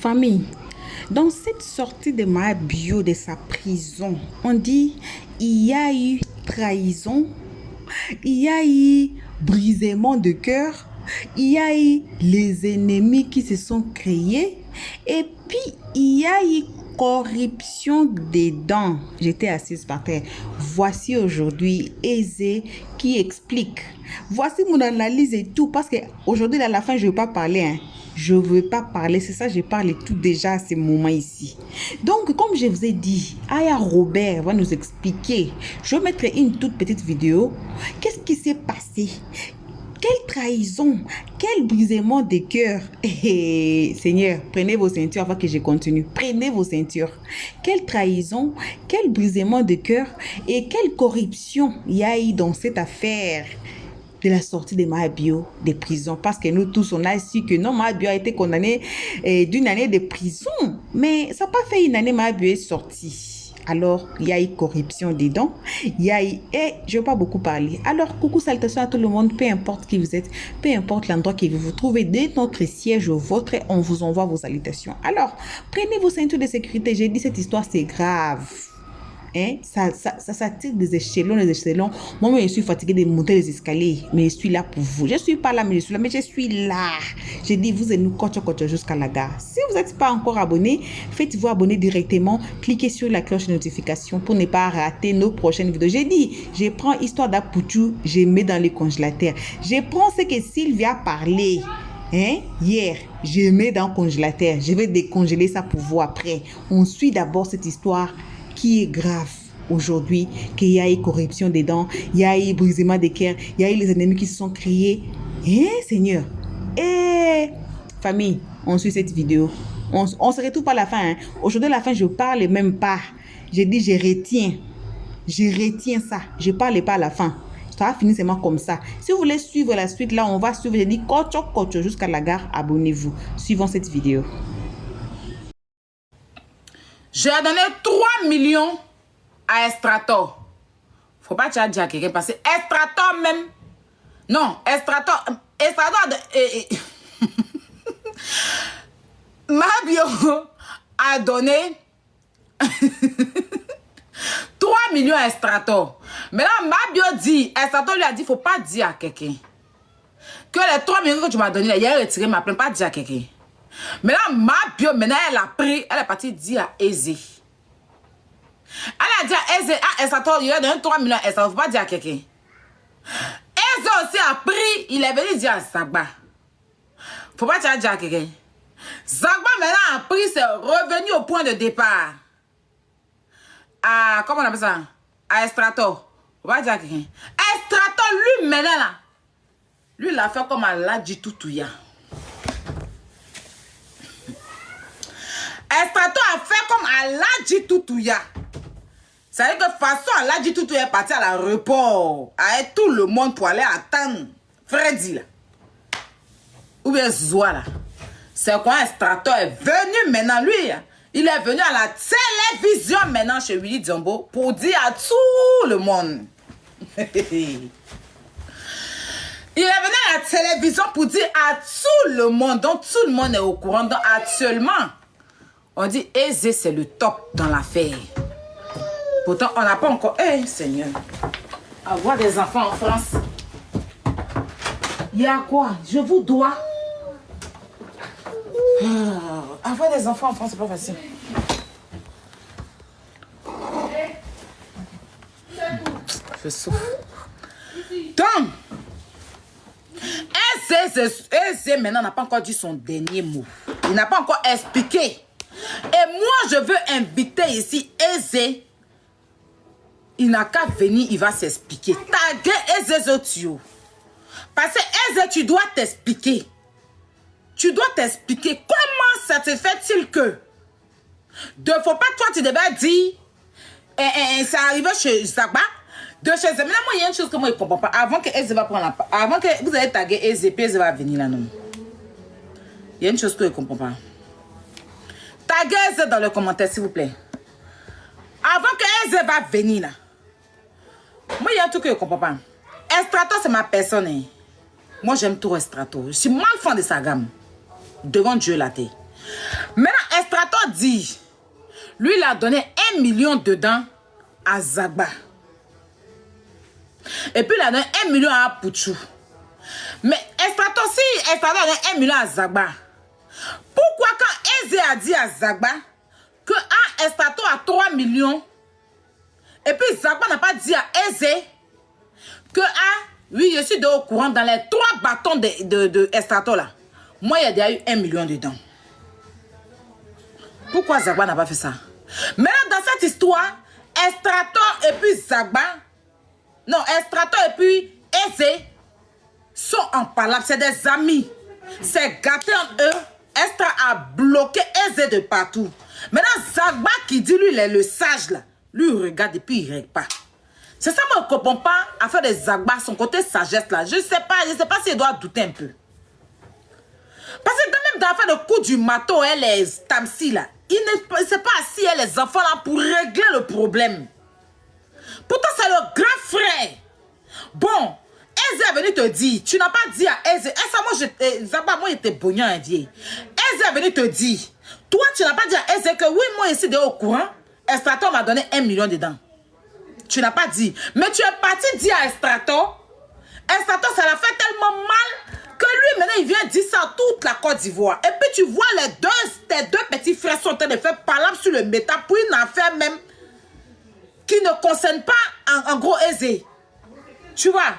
Famille, dans cette sortie de Maya Bio de sa prison, on dit il y a eu trahison, il y a eu brisement de cœur, il y a eu les ennemis qui se sont créés et puis il y a eu corruption des dents. J'étais assise par terre. Voici aujourd'hui Aizé qui explique. Voici mon analyse et tout parce que aujourd'hui à la fin je ne veux pas parler. Je ne veux pas parler, c'est ça, je parle tout déjà à ce moment ici. Donc, comme je vous ai dit, Aya Robert va nous expliquer. Je mettrai une toute petite vidéo. Qu'est-ce qui s'est passé? Quelle trahison, quel brisement de cœur. Seigneur, prenez vos ceintures avant que je continue. Prenez vos ceintures. Quelle trahison, quel brisement de cœur et quelle corruption il y a eu dans cette affaire de la sortie de Maya Bio des prisons. Parce que nous tous, on a su que non, Maya Bio a été condamné d'une année de prison. Mais ça n'a pas fait une année, Maya Bio est sortie. Alors, il y a eu corruption dedans. Il y a eu... Et je ne vais pas beaucoup parler. Alors, coucou, salutations à tout le monde. Peu importe qui vous êtes, peu importe l'endroit que vous vous trouvez, dès notre siège au vôtre, on vous envoie vos salutations. Alors, prenez vos ceintures de sécurité. J'ai dit, cette histoire, c'est grave. Hein? Ça tire des échelons, les échelons. Moi, je suis fatiguée de monter les escaliers, mais je suis là pour vous. Je ne suis pas là, mais je suis là, mais je suis là. J'ai dit, vous et nous, coach jusqu'à la gare. Si vous n'êtes pas encore abonné, faites-vous abonner directement. Cliquez sur la cloche de notification pour ne pas rater nos prochaines vidéos. J'ai dit, je prends Histoire d'Apoutou, je mets dans le congélateur. Je prends ce que Sylvia a parlé. Hier, je mets dans le congélateur. Je vais décongeler ça pour vous après. On suit d'abord cette histoire qui est grave aujourd'hui, qu'il y a eu corruption dedans, il y a eu brisement des cœurs, il y a eu les ennemis qui se sont créés. Seigneur, famille, on suit cette vidéo. On se retrouve pas à la fin. Aujourd'hui, à la fin, je parle même pas. J'ai dit, je retiens ça. Je parle pas à la fin. Ça va finir seulement comme ça. Si vous voulez suivre la suite, là, on va suivre. J'ai dit, coach jusqu'à la gare, abonnez-vous. Suivons cette vidéo. J'ai donné 3 millions à Estrator. Faut pas dire à quelqu'un parce que Estrator même. Non, Estrator Maya Bio a donné 3 millions à Estrator. Maintenant, Maya Bio dit, Estrator lui a dit, faut pas dire à quelqu'un que les 3 millions que tu m'as donné, il a retiré ma plainte, pas dire à quelqu'un. Maintenant, Maya Bio, maintenant, elle a pris, elle est partie dire à Aizé. Elle a dit à Aizé, Estrator, il a donné 3 millions à Estrator, faut pas dire à quelqu'un. Aizé aussi a pris, il est venu dire à Zagba. Faut pas dire à quelqu'un. Zagba maintenant a pris, c'est revenu au point de départ. À, comment on appelle ça? À Estrator. Faut pas dire à quelqu'un. Estrator, lui, maintenant, là, lui, il a fait comme Allah dit Toutouya. Estrator a fait comme Allah dit Toutouya. Ça veut dire que de toute façon, Allah dit Toutouya est parti à l'aéroport avec tout le monde pour aller attendre Freddy là. Ou bien Zoua là. C'est quoi Estrator est venu maintenant, lui. Il est venu à la télévision maintenant chez Willy Diombo pour dire à tout le monde. Il est venu à la télévision pour dire à tout le monde, donc tout le monde est au courant. Donc actuellement, on dit Aizé c'est le top dans l'affaire. Pourtant, on n'a pas encore... Seigneur. Avoir des enfants en France. Il y a quoi? Je vous dois. Avoir des enfants en France, c'est pas facile. Je souffre. Donc, Aizé maintenant n'a pas encore dit son dernier mot. Il n'a pas encore expliqué. Et moi, je veux inviter ici Aizé. Il n'a qu'à venir, il va s'expliquer. Taguez Aizé Zotio. Parce que Aizé, tu dois t'expliquer. Tu dois t'expliquer comment ça te fait-il que de faut pas toi tu devais dire ça arrivait chez Zagba de chez Zagba. Moi il y a une chose que moi je ne comprends pas. Avant que Aizé va prendre la avant que vous allez taguer Aizé, puis Aizé va venir là non. Il y a une chose que je ne comprends pas. Taguez Aizé dans le commentaire s'il vous plaît. Avant que Aizé va venir là. Moi, il y a un truc que je ne comprends pas. Estrator, c'est ma personne. Hein. Moi, j'aime trop Estrator. Je suis mal fan de sa gamme. Devant Dieu, la terre. Maintenant, Estrator dit, lui, il a donné 1 million dedans à Zagba. Et puis, il a donné 1 million à Pouchou. Mais Estrator, si Estrator a donné 1 million à Zagba, pourquoi quand Eze a dit à Zagba que Estrator a 3 millions, et puis Zagba n'a pas dit à Eze que oui, je suis au courant dans les 3 bâtons de Estrator là. Moi, il y a déjà eu 1 million dedans. Pourquoi Zagba n'a pas fait ça? Maintenant, dans cette histoire, Estrator et puis Zagba, non, Estrator et puis Eze sont en palabre. C'est des amis. C'est gâté entre eux. Estra a bloqué Eze de partout. Maintenant, Zagba qui dit, lui, il est le sage là. Lui, il regarde et puis il ne règle pas. C'est ça, moi, je ne comprends pas à faire des Zagba, son côté sagesse là. Je ne sais pas s'il doit douter un peu. Parce que même dans l'affaire de coup du marteau, elle est Tamsi là. Il ne sait pas assis les enfants là pour régler le problème. Pourtant, c'est le grand frère. Bon, Eze est venu te dire, tu n'as pas dit à Eze, Zagba, moi, j'étais bognon un vieux. Eze est venu te dire, toi, tu n'as pas dit à Eze que oui, moi, ici, au courant, Estrator m'a donné 1 million dedans. Tu n'as pas dit. Mais tu es parti dire à Estrator, Estrator, ça l'a fait tellement mal que lui, maintenant, il vient dire ça à toute la Côte d'Ivoire. Et puis, tu vois, tes deux petits frères sont en train de faire palabre sur le méta pour une affaire même qui ne concerne pas, en gros, Eze. Tu vois,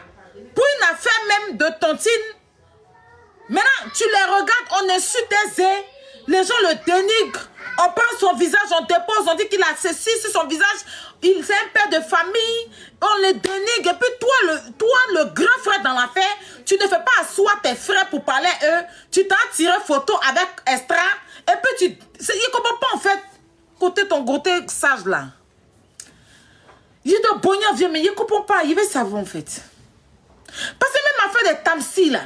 pour une affaire même de tontine, maintenant, tu les regardes, on insulte Eze, les gens le dénigrent, on prend son visage, on dépose, on dit qu'il a ceci sur son visage, c'est un père de famille, on le dénigre, et puis toi, le grand frère dans l'affaire, tu ne fais pas asseoir tes frères pour parler à eux, tu t'as tiré photo avec Estra, et puis il ne comprend pas en fait, ton côté sage là. Il est de bonheur vieux, mais il ne comprend pas, il veut savoir en fait. Parce que même affaire de Tamsi là,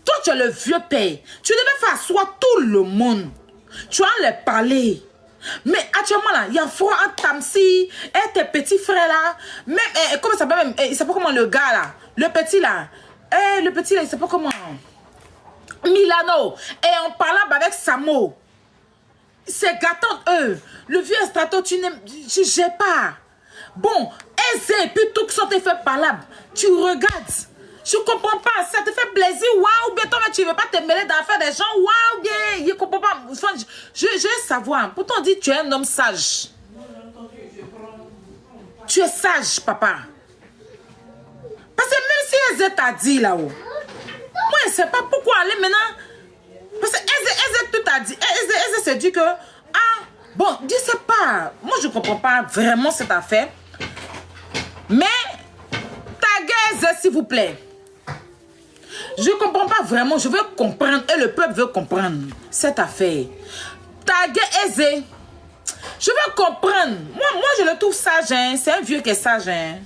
toi tu es le vieux père, tu devais faire asseoir tout le monde. Tu vas les parler. Mais actuellement là, il y a froid entre Tamsi et tes petits frères là. Même, comment ça s'appelle même? Il s'appelle comment le gars là? Le petit là, il s'appelle comment? Milano. Et on parle avec Samo. C'est gâtant eux. Le vieux Estrator, tu gères pas. Bon, Eze et puis tout qui sont fait palabre. Tu regardes. Je comprends pas, ça te fait plaisir, waouh, bien toi, mais tu veux pas te mêler dans l'affaire des gens, waouh, bien, je comprends pas. Enfin, je veux savoir, pourtant on dit tu es un homme sage. Tu es sage, papa. Parce que même si Eze t'a dit là-haut, moi je sais pas pourquoi aller maintenant. Parce que Eze tout t'a dit, Eze s'est dit que, bon, je sais pas, moi je comprends pas vraiment cette affaire. Mais, taguez Eze s'il vous plaît. Je ne comprends pas vraiment, je veux comprendre et le peuple veut comprendre cette affaire. Taguer Eze, je veux comprendre. Moi je le trouve sage, hein. C'est un vieux qui est sage. Hein.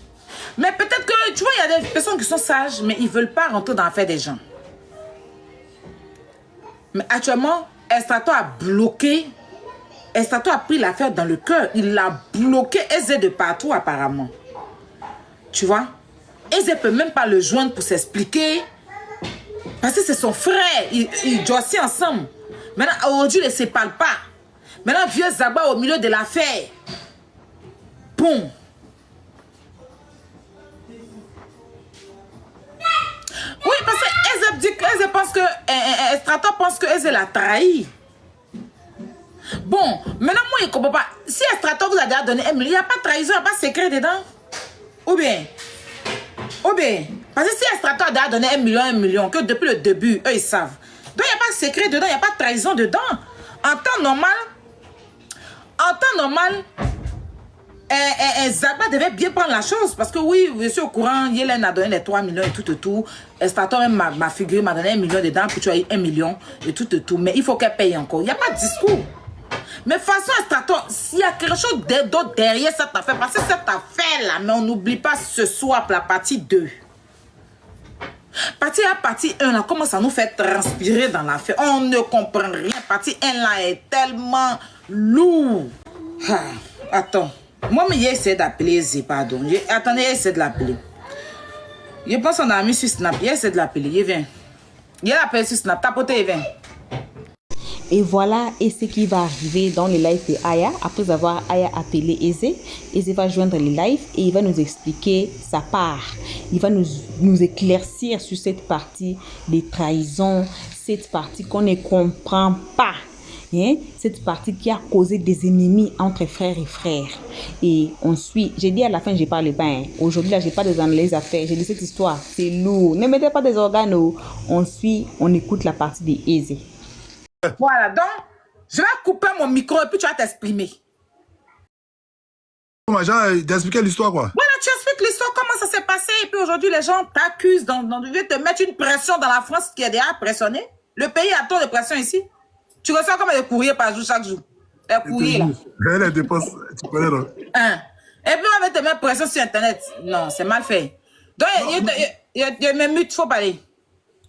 Mais peut-être que, tu vois, il y a des personnes qui sont sages, mais ils ne veulent pas rentrer dans l'affaire des gens. Mais actuellement, Estrator a bloqué. Estrator a pris l'affaire dans le cœur. Il a bloqué Eze de partout apparemment. Tu vois, Eze ne peut même pas le joindre pour s'expliquer. Parce que c'est son frère, ils joignent ensemble. Maintenant, aujourd'hui, ils ne se parlent pas. Maintenant, vieux Zagba au milieu de l'affaire. Bon. Oui, parce que Eze pense que Estrator pense que Eze l'a trahi. Bon, maintenant, moi, je ne comprends pas. Si Estrator vous a déjà donné 1 million, il n'y a pas de trahison, il n'y a pas de secret dedans. Ou bien, parce que si Estrator a déjà donné 1 million, que depuis le début, eux, ils savent. Donc, il n'y a pas de secret dedans, il n'y a pas de trahison dedans. En temps normal, Zagba devait bien prendre la chose. Parce que oui, je suis au courant, Yélène a donné les 3 millions et tout. Estrator même m'a figuré, m'a donné 1 million dedans, puis tu as eu 1 million et tout. Mais il faut qu'elle paye encore. Il n'y a pas de discours. Mais façon Estrator, s'il y a quelque chose d'autre derrière cette affaire, parce que cette affaire-là, mais on n'oublie pas ce soir pour la partie 2. Partie 1, là, commence à nous faire transpirer dans l'affaire. On ne comprend rien. Partie 1, là, est tellement lourd. Attends. Moi, mais j'ai essayé d'appeler Eze, pardon. Attendez, j'ai essayé de l'appeler. Je pense qu'on a mis sur Snap. J'ai essayé de l'appeler. Il vient. Il a appelé sur Snap. Tapoté, il vient. Et voilà, et ce qui va arriver dans le live de Aya, après avoir Aya appelé Eze. Eze va joindre le live et il va nous expliquer sa part. Il va nous éclaircir sur cette partie des trahisons, cette partie qu'on ne comprend pas. Hein? Cette partie qui a causé des ennemis entre frères et frères. Et on suit. J'ai dit à la fin, je parle pas. Hein. Aujourd'hui, là, j'ai pas des analyses à faire. J'ai dit cette histoire, c'est lourd. Ne mettez pas des organes. On suit, on écoute la partie de Eze. Voilà, donc, je vais couper mon micro et puis tu vas t'exprimer. D'expliquer l'histoire, quoi. Voilà, tu expliques l'histoire, comment ça s'est passé. Et puis aujourd'hui, les gens t'accusent, ils veulent te mettre une pression dans la France qui est déjà pressionnée. Le pays a trop de pression ici. Tu reçois comme des courriers par jour, chaque jour. Les courriers, là. Les dépenses, tu connais, non? Hein. Et puis on va te mettre pression sur Internet. Non, c'est mal fait. Donc, il y a même il faut parler.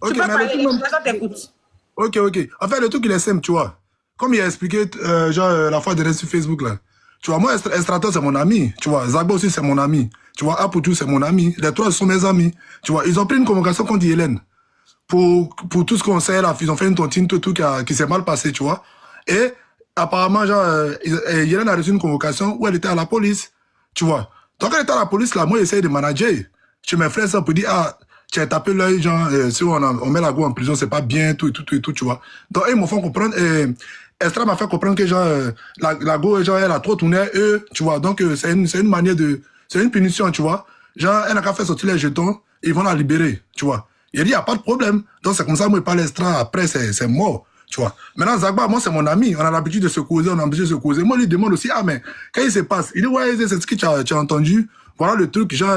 Ok, tu peux mais parler, les gens t'écoutent. Ok. En fait, le truc, il est simple, tu vois. Comme il a expliqué, la fois dernière sur Facebook, là. Tu vois, moi, Estrato, c'est mon ami. Tu vois, Zagba aussi, c'est mon ami. Tu vois, Aputu, c'est mon ami. Les trois sont mes amis. Tu vois, ils ont pris une convocation contre Hélène. Pour tout ce qu'on sait, là, ils ont fait une tontine, tout qui s'est mal passé, tu vois. Et, apparemment, Hélène a reçu une convocation où elle était à la police. Tu vois. Donc, elle était à la police, là, moi, j'essaye de manager. Tu mes frères, ça pour dire, ah, tu as tapé l'œil, genre, si on met la go en prison, c'est pas bien, tout, tu vois. Donc, ils m'ont fait comprendre, Estra m'a fait comprendre que, genre, la go, genre, elle a trop tourné, eux, tu vois. Donc, c'est une manière c'est une punition, tu vois. Genre, elle n'a qu'à faire sortir les jetons, ils vont la libérer, tu vois. Il a dit, il n'y a pas de problème. Donc, c'est comme ça, moi, il parle Estra, après, c'est mort, tu vois. Maintenant, Zagba, moi, c'est mon ami, on a l'habitude de se causer, on a l'habitude de se causer. Moi, il lui demande aussi, ah, mais, quand il se passe, il dit, ouais, c'est ce que tu as entendu. Voilà le truc, genre,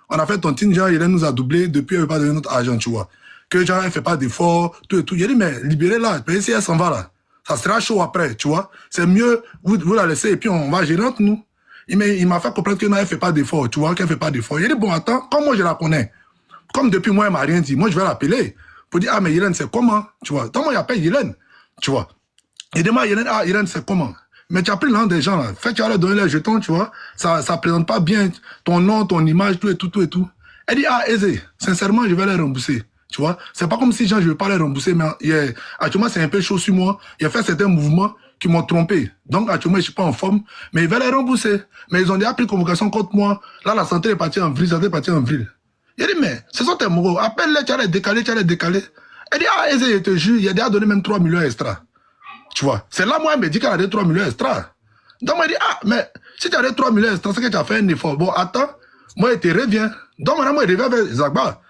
on a fait tontine, genre, il nous a doublé, depuis, elle veut pas donner notre argent, tu vois. Que, genre, elle fait pas d'efforts, tout et tout. Il a dit, mais, libérez-la, si elle s'en va, là. Ça sera chaud après, tu vois. C'est mieux, vous la laissez, et puis on va gérer entre nous. Il m'a fait comprendre que non, elle fait pas d'efforts, tu vois, qu'elle fait pas d'efforts. Il a dit, bon, attends, comme moi, je la connais. Comme depuis moi, elle m'a rien dit. Moi, je vais l'appeler pour dire, ah, mais Hélène, c'est comment, tu vois. Donc, moi, il appelle Hélène, tu vois. Il demande à Hélène, ah, Hélène, c'est comment. Mais tu as pris le nom des gens, là. Fait que tu vas leur donner les jetons, tu vois. Ça présente pas bien ton nom, ton image, tout et tout. Elle dit, ah, Eze, sincèrement, je vais les rembourser. Tu vois, c'est pas comme si genre, je veux pas les rembourser, mais actuellement, c'est un peu chaud sur moi. Il a fait certains mouvements qui m'ont trompé. Donc, actuellement, je suis pas en forme, mais ils veulent les rembourser. Mais ils ont déjà pris convocation contre moi. Là, la santé est partie en vrille, Il a dit, mais, ce sont tes mots. Appelle-les, tu as les décalés. Elle dit, ah, Eze, je te jure, il a déjà donné même 3 millions extra. Tu vois, c'est là, moi, elle me dit qu'elle a donné 3 millions extra. Donc, moi, elle dit, ah, mais, si tu as donné 3 millions extra, c'est que tu as fait un effort. Bon, attends, moi, il te revient. Donc, maintenant, moi, il revient vers Zagba.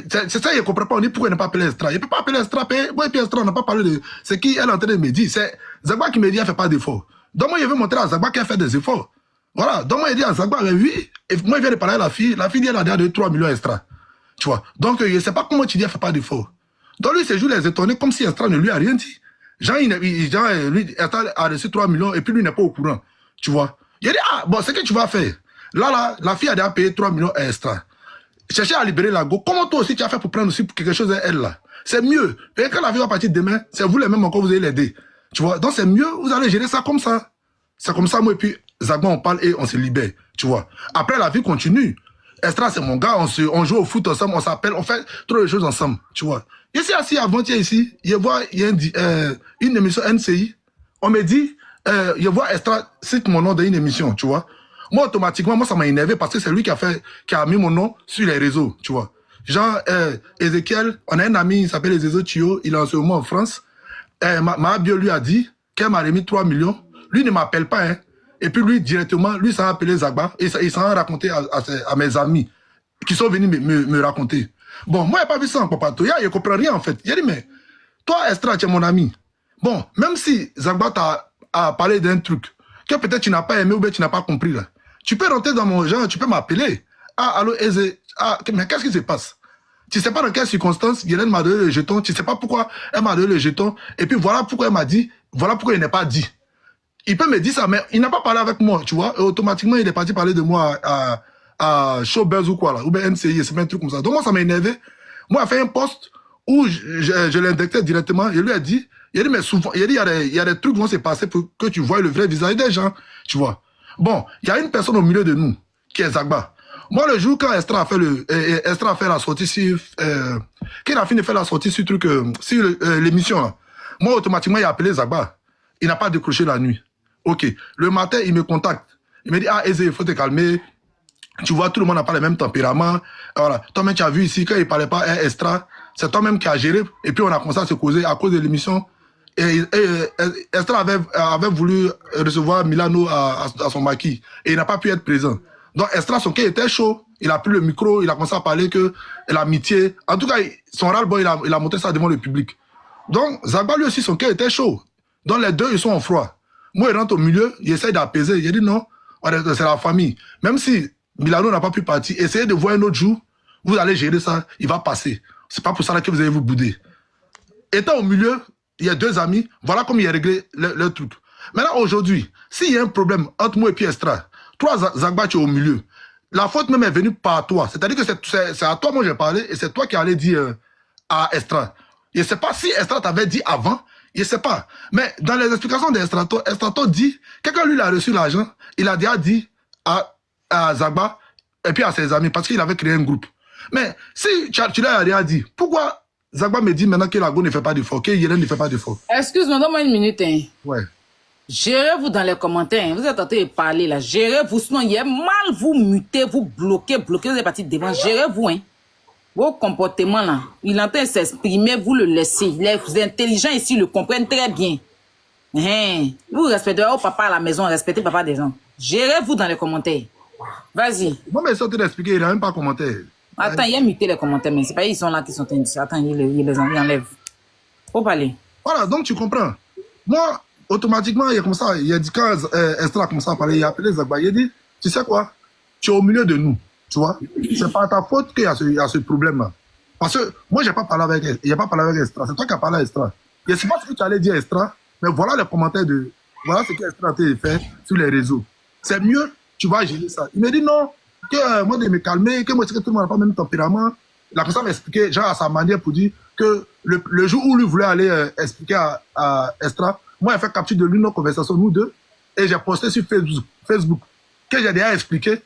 C'est ça, il ne comprend pas. On dit pourquoi il n'a pas appelé Estra. Il ne peut pas appeler Estra. Moi, et puis Estra, on n'a pas parlé de ce qu'elle est en train de me dire. C'est Zagba qui me dit qu'elle ne fait pas d'efforts. Donc, moi, je veux montrer à Zagba qu'elle fait des efforts. Voilà. Donc, moi, il dit à Zagba, oui. Et moi, il vient de parler à la fille. La fille dit qu'elle a déjà 3 millions extra. Tu vois. Donc, je ne sais pas comment tu dis qu'elle ne fait pas d'efforts. Donc, lui, c'est juste les étonner comme si Estra ne lui a rien dit. Jean, lui, Estra a reçu 3 millions et puis lui n'est pas au courant. Tu vois. Il a dit, ah, bon, c'est ce que tu vas faire. Là, la fille a déjà payé 3 millions extra. Chercher à libérer la go. Comment toi aussi tu as fait pour prendre aussi quelque chose à elle là? C'est mieux. Et quand la vie va partir demain, c'est vous les mêmes encore, vous allez l'aider. Tu vois? Donc c'est mieux, vous allez gérer ça comme ça. C'est comme ça, moi, et puis Zagba, on parle et on se libère. Tu vois? Après, la vie continue. Estra, c'est mon gars, on joue au foot ensemble, on s'appelle, on fait trop de choses ensemble. Tu vois? Ici, assis avant-hier ici, il y a une émission NCI. On me dit, je vois Estra cite mon nom dans une émission, tu vois? Moi, automatiquement, ça m'a énervé parce que c'est lui qui a mis mon nom sur les réseaux, tu vois. Genre, Ezekiel, on a un ami, il s'appelle Ezezo Chio, il est en ce moment en France. Mahabio lui a dit qu'elle m'a remis 3 millions. Lui ne m'appelle pas, hein. Et puis lui, directement, lui s'en a appelé Zagba et il s'en a raconté à mes amis qui sont venus me raconter. Bon, moi, je n'ai pas vu ça en Papatoya, je ne comprends rien en fait. Il a dit, mais toi, Estra, tu es mon ami. Bon, même si Zagba t'a parlé d'un truc que peut-être tu n'as pas aimé ou bien tu n'as pas compris là. Tu peux rentrer dans mon genre, tu peux m'appeler. Ah, allô, Eze. Ah, mais qu'est-ce qui se passe? Tu ne sais pas dans quelles circonstances Hélène m'a donné le jeton. Tu ne sais pas pourquoi elle m'a donné le jeton. Et puis voilà pourquoi elle m'a dit, voilà pourquoi il n'est pas dit. Il peut me dire ça, mais il n'a pas parlé avec moi, tu vois. Et automatiquement, il est parti parler de moi à Showbuzz ou quoi, là. Ou bien NCI, c'est pas un truc comme ça. Donc moi, ça m'a énervé. Moi, il a fait un post où je l'indictais directement. Il lui a dit, mais souvent, il y a des trucs qui vont se passer pour que tu vois le vrai visage des gens, tu vois. Bon, il y a une personne au milieu de nous, qui est Zagba. Moi, le jour quand Estra a fait la sortie sur... qu'il a fini de faire la sortie sur l'émission, là. Moi, automatiquement, il a appelé Zagba. Il n'a pas décroché la nuit. Ok. Le matin, il me contacte. Il me dit, ah, Eze, il faut te calmer. Tu vois, tout le monde n'a pas le même tempérament. Voilà. Toi-même, tu as vu ici, quand il ne parlait pas Estra, c'est toi-même qui as géré. Et puis, on a commencé à se causer à cause de l'émission. Et Estra avait voulu recevoir Milano à son maquis. Et il n'a pas pu être présent. Donc, Estra, son cœur était chaud. Il a pris le micro, il a commencé à parler que l'amitié. En tout cas, son ras-le-bol, il a montré ça devant le public. Donc, Zagba, lui aussi, son cœur était chaud. Donc, les deux, ils sont en froid. Moi, il rentre au milieu, il essaie d'apaiser. Il dit non, c'est la famille. Même si Milano n'a pas pu partir, essayez de voir un autre jour, vous allez gérer ça, il va passer. C'est pas pour ça que vous allez vous bouder. Étant au milieu, il y a deux amis, voilà comment il a réglé le truc. Maintenant, aujourd'hui, s'il y a un problème entre moi et puis Estra, toi, Zagba, tu es au milieu. La faute même est venue par toi. C'est-à-dire que c'est à toi moi j'ai parlé et c'est toi qui allais dire à Estra. Je ne sais pas si Estra t'avait dit avant, je ne sais pas. Mais dans les explications d'Estrato, Estrato dit, quelqu'un lui a reçu l'argent, il a déjà dit à Zagba et puis à ses amis parce qu'il avait créé un groupe. Mais si tu l'as rien dit, pourquoi Zagba me dit maintenant que Lago ne fait pas d'effort, que Yeren ne fait pas d'effort? Excuse-moi, donne-moi une minute. Hein. Ouais. Gérez-vous dans les commentaires. Vous êtes en train de parler là. Gérez-vous. Sinon, il y a mal vous muter, vous bloquez. Vous êtes parti devant. Gérez-vous. Hein. Vos comportements là. Il est en train de s'exprimer. Vous le laissez. Les intelligents ici le comprennent très bien. Hein. Vous respectez vos papa à la maison. Respectez papa des gens. Gérez-vous dans les commentaires. Vas-y. Moi, mais je suis en train d'expliquer. Il n'a même pas commenté. Attends, il a muté les commentaires. Mais c'est pas ils sont là qui sont indiscrets. Attends, il les enlève. Faut parler. Voilà, donc tu comprends. Moi, automatiquement, il y a comme ça, il a dit quand Estra a commencé à parler, il a appelé Zagba, il a dit, tu sais quoi, tu es au milieu de nous, tu vois. C'est pas ta faute qu'il y a ce problème-là. Parce que moi, j'ai pas parlé avec elle, il n'a pas parlé avec Estra, c'est toi qui as parlé à Estra. Je ne sais pas ce que tu allais dire à Estra, mais voilà les commentaires voilà ce qu'Estra a fait sur les réseaux. C'est mieux, tu vas gérer ça. Il me dit non, que moi de me calmer, que moi, c'est que tout le monde n'a pas le même tempérament. Il a commencé à m'expliquer, genre à sa manière pour dire que le jour où lui voulait aller expliquer à Estra, moi, j'ai fait capture de l'une de nos conversations, nous deux, et j'ai posté sur Facebook que j'ai déjà expliqué.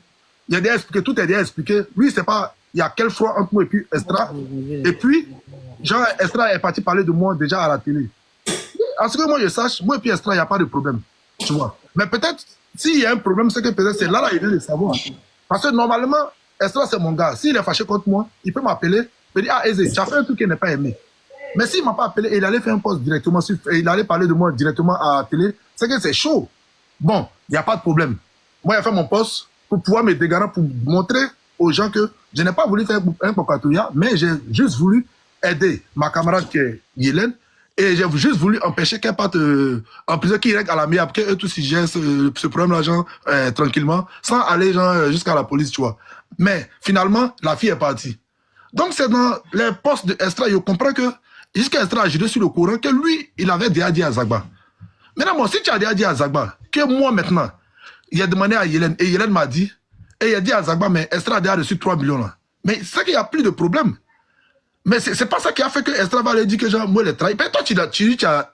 J'ai déjà expliqué, tout est déjà expliqué. Lui, c'est pas, il y a quel froid entre moi et puis Estra. Et puis, genre, Estra est parti parler de moi déjà à la télé. À ce que moi, je sache, moi et puis Estra, il n'y a pas de problème. Tu vois. Mais peut-être, s'il y a un problème, c'est que peut-être c'est là, il vient de savoir. Parce que normalement, Estra, c'est mon gars. S'il est fâché contre moi, il peut m'appeler, il peut dire, ah, Eze, tu as fait un truc qu'il n'est pas aimé. Mais s'il ne m'a pas appelé et il allait faire un post directement, il allait parler de moi directement à la télé, c'est que c'est chaud. Bon, il n'y a pas de problème. Moi, j'ai fait mon post pour pouvoir me dégarer, pour montrer aux gens que je n'ai pas voulu faire un cocatouilla, mais j'ai juste voulu aider ma camarade qui est Yélène et j'ai juste voulu empêcher qu'elle parte en prison, qu'il règle à la meilleure, qu'eux tous ils gèrent ce problème-là, genre, tranquillement, sans aller genre, jusqu'à la police, tu vois. Mais finalement, la fille est partie. Donc, c'est dans les posts de Estra, je comprends que jusqu'à Estra a géré sur le courant que lui, il avait déjà dit à Zagba. Maintenant, moi, si tu as déjà dit à Zagba que moi, maintenant, il a demandé à Yélène, et Yélène m'a dit, et il a dit à Zagba, mais Estra a déjà reçu 3 millions là. Mais c'est qu'il n'y a plus de problème. Mais c'est pas ça qui a fait que Estra va lui dire que genre, moi, les trahi. Mais toi,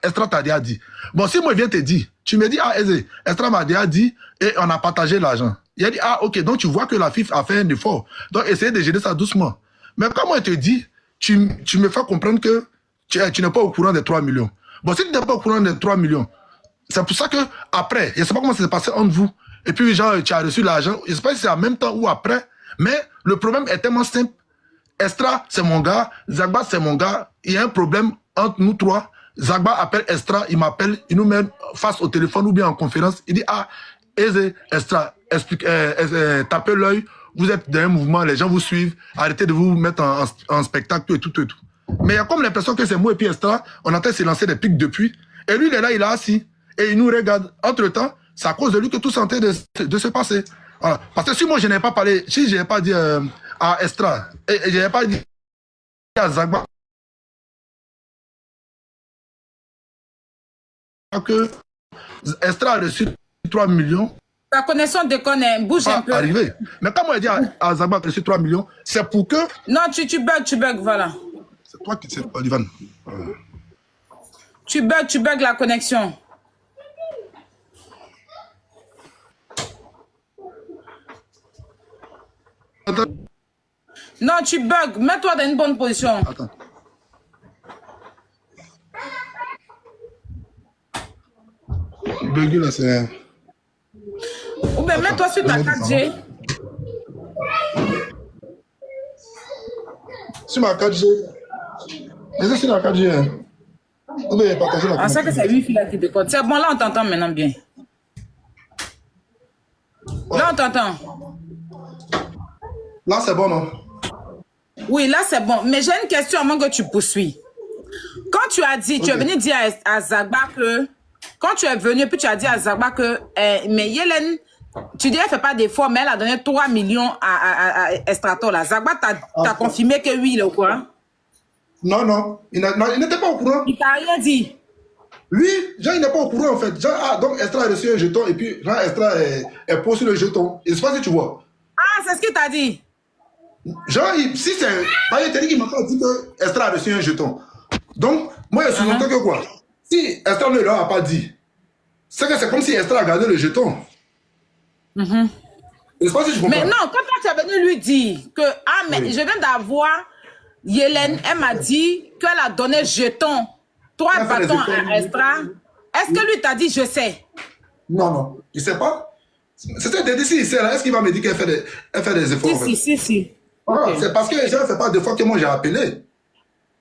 Estra t'a déjà dit. Bon, si moi, je viens te dire, tu me dis, ah, Eze, Estra m'a déjà dit, et on a partagé l'argent. Il a dit, ah, ok, donc tu vois que la FIF a fait un effort. Donc, essayez de gérer ça doucement. Mais quand moi, je te dis, tu me fais comprendre que tu n'es pas au courant des 3 millions. Bon, si tu n'es pas au courant des 3 millions, c'est pour ça que après, je ne sais pas comment ça s'est passé entre vous, et puis genre, tu as reçu l'argent, je ne sais pas si c'est en même temps ou après, mais le problème est tellement simple. Estra, c'est mon gars, Zagba, c'est mon gars, il y a un problème entre nous trois. Zagba appelle Estra, il m'appelle, il nous met face au téléphone ou bien en conférence, il dit, ah, Eze, Estra, explique, tapez l'œil, vous êtes dans un mouvement, les gens vous suivent, arrêtez de vous mettre en spectacle et tout. Mais il y a comme l'impression que c'est moi et puis Estra, on a en train de se lancer des pics depuis. Et lui, il est là, il est assis. Et il nous regarde. Entre-temps, c'est à cause de lui que tout est en train de se passer. Voilà. Parce que si moi, je n'ai pas parlé, si je n'ai pas dit à Estra, et je n'ai pas dit à Zagba que Estra a reçu 3 millions, Ta connexion déconne, bouge un peu. Arrivé. Mais quand moi, je dis à Zagba que je suis 3 millions, c'est pour que... Non, tu bugs, voilà. C'est toi qui sais, Olivan. Tu bugs la connexion. Attends. Non, tu bugs. Mets-toi dans une bonne position. Attends. Buggy là, c'est... Ou bien mets-toi sur ta 4G. Sur ma 4G. Mais c'est sur la 4G. Hein. Ou bien partager la Ah, ça que c'est Wi-Fi là qui décode. C'est bon, là on t'entend maintenant bien. Ouais. Là on t'entend. Là, c'est bon, non? Oui, là c'est bon. Mais j'ai une question avant que tu poursuis. Quand tu as dit, tu es venu dire à Zagba que... Quand tu es venu, puis tu as dit à Zagba que... mais Yélène, tu dis elle ne fait pas d'efforts, mais elle a donné 3 millions à Estrato. Là. Zagba t'a confirmé que oui, il est au courant? Non, non. Il n'était pas au courant. Il t'a rien dit? Oui, Jean, il n'est pas au courant, en fait. Jean, donc Estra a reçu un jeton, et puis Jean, Estra est posé le jeton. Et c'est pas si tu vois. Ah, c'est ce qu'il t'a dit? Jean, si c'est... Il t'a dit qu'il m'a pas dit que Estra a reçu un jeton. Donc, moi, je suis content que quoi? Si Estra ne leur a pas dit, c'est que c'est comme si Estra a gardé le jeton. Je sais pas si je comprends. Mais non, quand toi, tu es venu lui dire que, ah, mais je viens d'avoir Yélène, elle m'a dit qu'elle a donné jeton, 3 bâtons à Estra. Est-ce que lui t'a dit, je sais? Non, non, il ne sait pas. C'est d'ici, il sait là. Est-ce qu'il va me dire qu'elle fait des efforts? Si. Voilà, Okay. c'est parce que je ne fais pas d'efforts que moi j'ai appelé.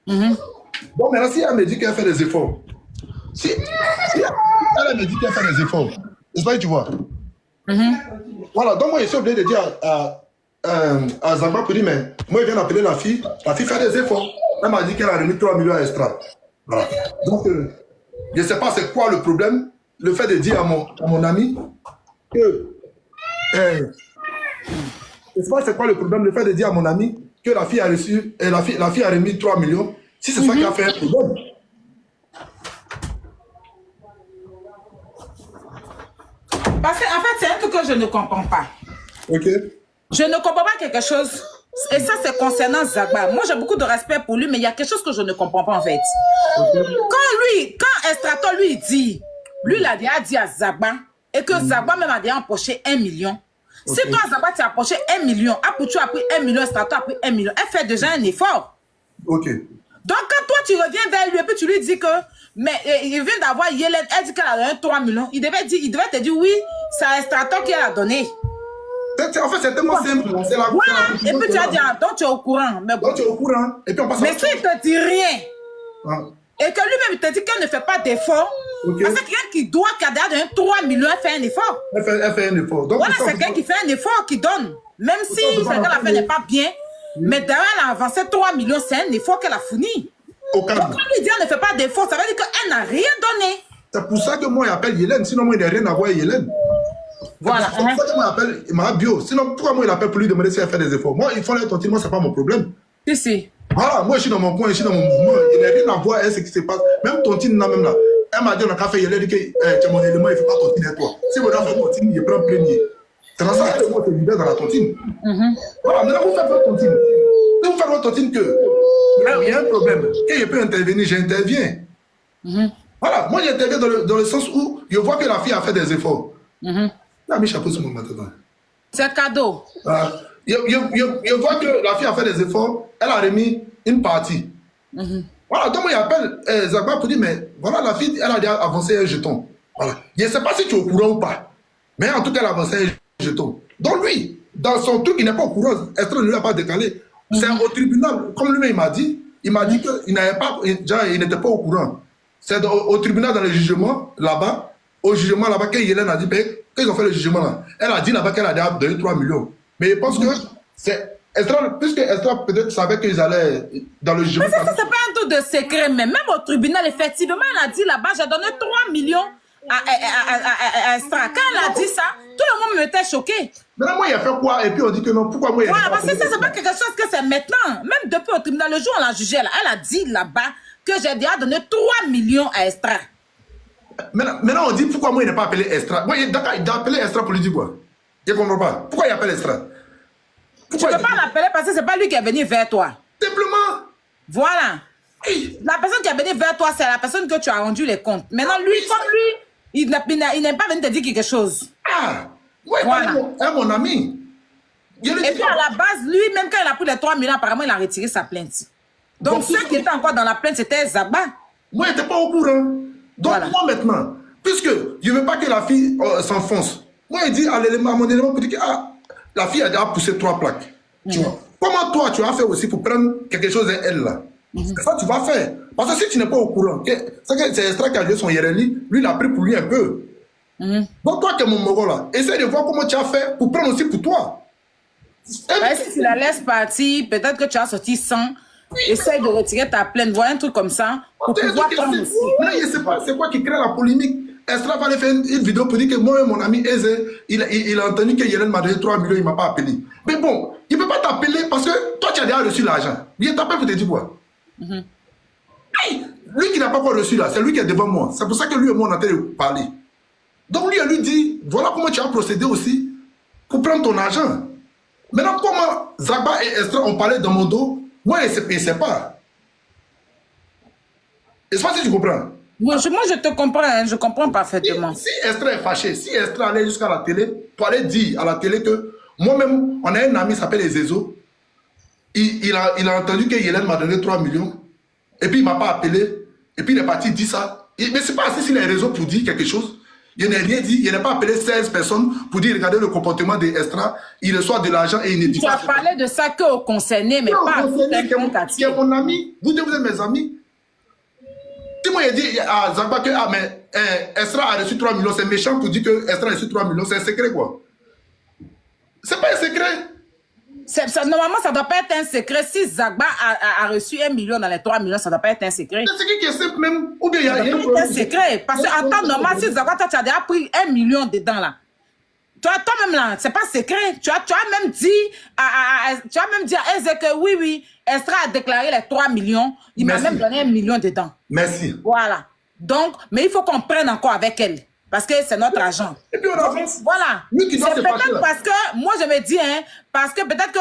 Bon, maintenant, si elle me dit qu'elle fait des efforts, si elle me dit qu'elle fait des efforts, c'est pas que tu vois. Voilà, donc moi, je suis obligé de dire à Zagba pour dire, mais moi, je viens d'appeler la fille fait des efforts. Elle m'a dit qu'elle a remis 3 millions à Estra. Voilà. Donc, je ne sais pas c'est quoi le problème, le fait de dire à mon ami que... je ne sais pas c'est quoi le problème, le fait de dire à mon ami que la fille a reçu, la fille a remis 3 millions, si c'est ça qui a fait un problème. Parce qu'en fait, c'est un truc que je ne comprends pas. Ok. Je ne comprends pas quelque chose. Et ça, c'est concernant Zagba. Moi, j'ai beaucoup de respect pour lui, mais il y a quelque chose que je ne comprends pas, en fait. Quand Estrato lui dit, lui, il a déjà dit à Zagba, et que Zagba même a déjà empoché 1 million. Si toi, Zagba, tu as empoché 1 million, Apoutou a pris 1 million, Estrato a pris 1 million, elle fait déjà un effort. Ok. Donc, quand toi, tu reviens vers lui, et puis tu lui dis que, mais il vient d'avoir Yélène, elle dit qu'elle a donné 3 millions, il devait te dire, oui, c'est Estrato qui a donné. En fait, c'est tellement simple. Voilà, et puis tu as dit, donc tu es au courant. Mais bon. Donc tu es au courant, et puis on passe Mais s'il ne te dit rien, et que lui-même te dit qu'elle ne fait pas d'effort, parce que quelqu'un qui a déjà donné 3 millions, elle fait un effort. Elle fait un effort. Donc, voilà, c'est quelqu'un qui fait un effort, qui donne. Même si ce qu'elle a fait n'est pas bien, mais d'ailleurs, elle a avancé 3 millions, c'est un effort qu'elle a fourni. Donc, quand lui dit qu'elle ne fait pas d'effort, ça veut dire qu'elle n'a rien donné. C'est pour ça que moi, j'appelle Yélène. Sinon, moi, il n'a rien à voir avec Yélène. Voilà. C'est pour ça que moi, j'appelle ma bio. Sinon, pourquoi moi, il appelle pour lui demander si elle fait des efforts? Moi, il faut les tontiner, moi, ce n'est pas mon problème. Si. Voilà, moi, je suis dans mon coin, je suis dans mon mouvement. Il n'a rien à voir avec ce qui se passe. Même tontine, là, même là. Elle m'a dit, on a qu'à faire Yélène, que tu as mon élément, il ne faut pas tontiner à toi. Si vous avez fait tontine, il prend premier. C'est dans ça que moi, je suis dans la tontine. Voilà, maintenant, vous faites votre tontine. Si vous faites votre tontine que il y a un problème, et je peux intervenir, j'interviens. Voilà, moi j'interviens dans le sens où je vois que la fille a fait des efforts. Là, mis chapeau sur mon maintenant. C'est cadeau. Je vois que la fille a fait des efforts, elle a remis une partie. Voilà, donc moi j'appelle Zagba pour dire, mais voilà, la fille, elle a déjà avancé un jeton. Voilà. Je ne sais pas si tu es au courant ou pas, mais en tout cas, elle a avancé un jeton. Donc lui, dans son truc, il n'est pas au courant, Estra ne l'a pas décalé. C'est au tribunal, comme lui-même il m'a dit qu'il n'était pas au courant. C'est au tribunal dans le jugement, là-bas, au jugement là-bas, quand Yélène a dit, qu'ils ont fait le jugement là, elle a dit là-bas qu'elle a déjà donné 3 millions. Mais je pense que c'est Estra, puisque Estra peut-être savait qu'ils allaient dans le jugement. Mais ça, c'est pas un truc de secret, mais même au tribunal, effectivement, elle a dit là-bas, j'ai donné 3 millions à Estra. Quand elle a dit ça, tout le monde me était choqué. Maintenant, moi, il a fait quoi? Et puis on dit que non, pourquoi moi, il a voilà, parce que ça, c'est pas quelque chose que c'est maintenant. Même depuis au tribunal, le jour où on l'a jugé, elle a dit là-bas que j'ai déjà donné 3 millions à Estra. Maintenant, on dit pourquoi moi, il n'a pas appelé Estra. Moi, il a appelé Estra pour lui dire quoi? Je ne comprends pas. Pourquoi il appelle Estra? Tu ne peux pas l'appeler parce que ce n'est pas lui qui est venu vers toi. Simplement. Voilà. Hey. La personne qui est venue vers toi, c'est la personne que tu as rendu les comptes. Maintenant, lui, comme lui, il n'est pas venu te dire quelque chose. Ah, ouais, voilà. Mon ami. Et puis à la base, lui, même quand il a pris les 3 millions, apparemment, il a retiré sa plainte. Donc, ceux qui étaient encore dans la plainte, c'était Zagba. Moi, je n'étais pas au courant. Donc, voilà. Moi, maintenant, Puisque je ne veux pas que la fille s'enfonce. Moi, il dit à mon élément pour dire que la fille a déjà poussé 3 plaques. Tu vois. Comment toi, tu as fait aussi pour prendre quelque chose d'elle là? C'est ça que tu vas faire. Parce que si tu n'es pas au courant, c'est Estra qui a joué son Yereli, lui, il a pris pour lui un peu. Donc, toi qui es mon mogo là, essaie de voir comment tu as fait pour prendre aussi pour toi. Si tu la laisses partir, peut-être que tu as sorti 100. Essaye de retirer ta plainte, vois un truc comme ça. Pour pouvoir prendre aussi. Mais je ne sais pas, c'est quoi qui crée la polémique. Estra va aller faire une vidéo pour dire que moi et mon ami Eze, il a entendu que Yellen m'a donné 3 millions, il ne m'a pas appelé. Mais bon, il ne peut pas t'appeler parce que toi, tu as déjà reçu l'argent. Il t'appelle pour te dire quoi? Hey, lui qui n'a pas encore reçu là, c'est lui qui est devant moi. C'est pour ça que lui et moi on a en train de parler. Donc lui, elle lui dit, voilà comment tu as procédé aussi pour prendre ton argent. Maintenant, comment Zagba et Estra ont parlé dans mon dos, moi je ne sais pas. Et c'est pas si tu comprends. Moi, je te comprends, hein, je comprends parfaitement. Si Estra est fâché, si Estra allait jusqu'à la télé, pour aller dire à la télé que moi-même, on a un ami qui s'appelle Ezezo, il a entendu que Yellen m'a donné 3 millions, et puis il ne m'a pas appelé, et puis il est parti dire ça. Mais c'est pas assez s'il a raison pour dire quelque chose. Il n'a rien dit, il n'a pas appelé 16 personnes pour dire regardez le comportement des Estra, il reçoit de l'argent et il ne dit pas. Tu as parlé de ça qu'aux concernés, mais pas à tout un quartier. Qui est mon ami, vous êtes mes amis. Si moi il dit à Zagba que Estra a reçu 3 millions, c'est méchant pour dire que Estra a reçu 3 millions, c'est un secret quoi. C'est pas un secret. Normalement, ça ne doit pas être un secret. Si Zagba a reçu 1 million dans les 3 millions, ça ne doit pas être un secret. C'est un secret qui est simple même. Ou bien il y a un secret. Parce qu'en temps normal, si Zagba, toi, tu as déjà pris 1 million dedans là. Toi-même là, c'est pas secret. Tu as même dit à Eze que oui, Estra a déclaré les 3 millions. Il m'a même donné 1 million dedans. Merci. Voilà. Donc, mais il faut qu'on prenne encore avec elle. Parce que c'est notre argent. Et puis on avance. Voilà. C'est peut-être parce que, moi je me dis, hein, parce que peut-être que